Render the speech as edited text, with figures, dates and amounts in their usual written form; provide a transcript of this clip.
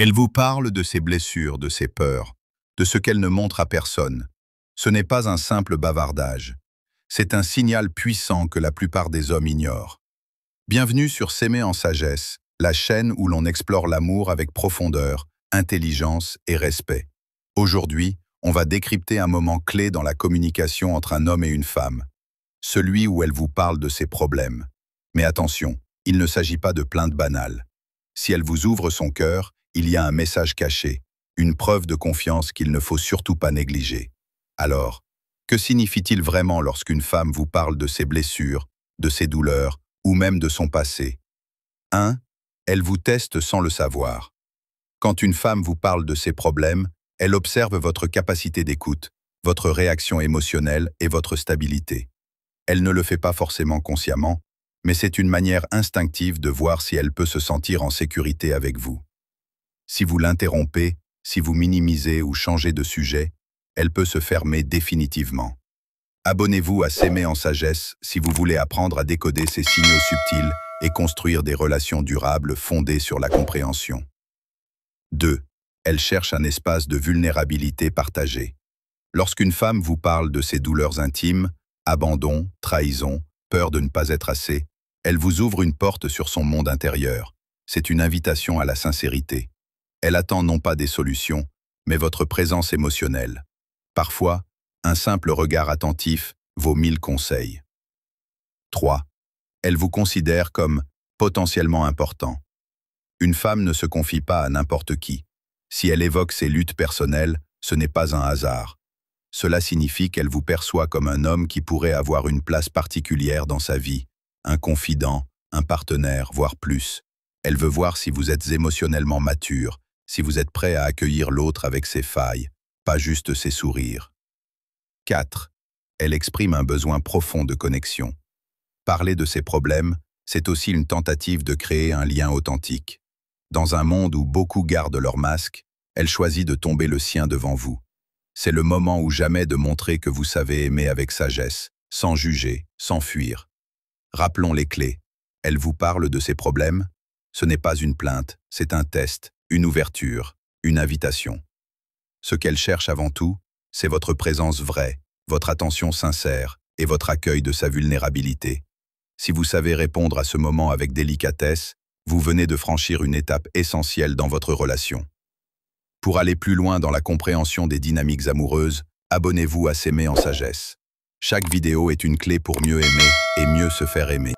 Elle vous parle de ses blessures, de ses peurs, de ce qu'elle ne montre à personne. Ce n'est pas un simple bavardage. C'est un signal puissant que la plupart des hommes ignorent. Bienvenue sur S'aimer en sagesse, la chaîne où l'on explore l'amour avec profondeur, intelligence et respect. Aujourd'hui, on va décrypter un moment clé dans la communication entre un homme et une femme. Celui où elle vous parle de ses problèmes. Mais attention, il ne s'agit pas de plaintes banales. Si elle vous ouvre son cœur, il y a un message caché, une preuve de confiance qu'il ne faut surtout pas négliger. Alors, que signifie-t-il vraiment lorsqu'une femme vous parle de ses blessures, de ses douleurs, ou même de son passé? 1. Elle vous teste sans le savoir. Quand une femme vous parle de ses problèmes, elle observe votre capacité d'écoute, votre réaction émotionnelle et votre stabilité. Elle ne le fait pas forcément consciemment, mais c'est une manière instinctive de voir si elle peut se sentir en sécurité avec vous. Si vous l'interrompez, si vous minimisez ou changez de sujet, elle peut se fermer définitivement. Abonnez-vous à S'aimer en sagesse si vous voulez apprendre à décoder ces signaux subtils et construire des relations durables fondées sur la compréhension. 2. Elle cherche un espace de vulnérabilité partagée. Lorsqu'une femme vous parle de ses douleurs intimes, abandon, trahison, peur de ne pas être assez, elle vous ouvre une porte sur son monde intérieur. C'est une invitation à la sincérité. Elle attend non pas des solutions, mais votre présence émotionnelle. Parfois, un simple regard attentif vaut 1000 conseils. 3. Elle vous considère comme potentiellement important. Une femme ne se confie pas à n'importe qui. Si elle évoque ses luttes personnelles, ce n'est pas un hasard. Cela signifie qu'elle vous perçoit comme un homme qui pourrait avoir une place particulière dans sa vie, un confident, un partenaire, voire plus. Elle veut voir si vous êtes émotionnellement mature, si vous êtes prêt à accueillir l'autre avec ses failles, pas juste ses sourires. 4. Elle exprime un besoin profond de connexion. Parler de ses problèmes, c'est aussi une tentative de créer un lien authentique. Dans un monde où beaucoup gardent leur masque, elle choisit de tomber le sien devant vous. C'est le moment ou jamais de montrer que vous savez aimer avec sagesse, sans juger, sans fuir. Rappelons les clés. Elle vous parle de ses problèmes. Ce n'est pas une plainte, c'est un test, une ouverture, une invitation. Ce qu'elle cherche avant tout, c'est votre présence vraie, votre attention sincère et votre accueil de sa vulnérabilité. Si vous savez répondre à ce moment avec délicatesse, vous venez de franchir une étape essentielle dans votre relation. Pour aller plus loin dans la compréhension des dynamiques amoureuses, abonnez-vous à S'aimer en sagesse. Chaque vidéo est une clé pour mieux aimer et mieux se faire aimer.